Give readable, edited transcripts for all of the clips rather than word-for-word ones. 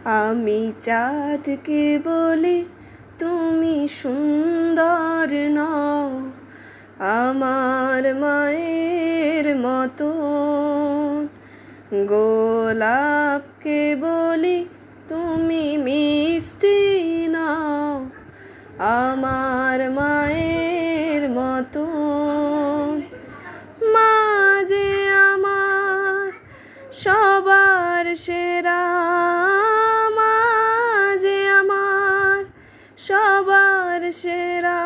আমি চাঁদকে বলি তুমি সুন্দর নও, আমার মায়ের মতো। গোলাপকে বলি তুমি মিষ্টি নও, আমার মায়ের মতো। মা যে আমার সবার সেরা, মা যে আমার সবার সেরা,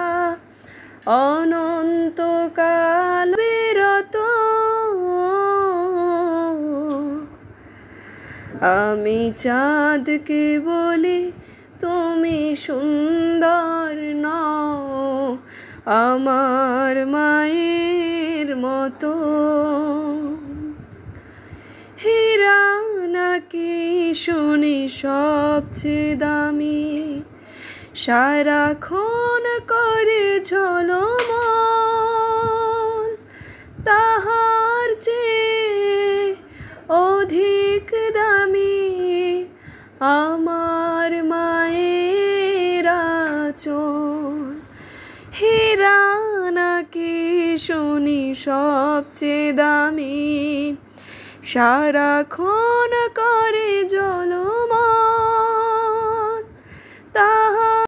অনন্তকাল বিরত। আমি চাঁদকে বলি তুমি সুন্দর নও, আমার মায়ের মতো। হীরা নাকি শুনি সবচেয়ে দামি, সারাক্ষণ করে ঝলমল, তাহার চেয়ে অধিক দামি আমার মায়ের আঁচল। হীরা নাকি শুনি সবচেয়ে দামি, সারাক্ষণ করে ঝলমল, তাহার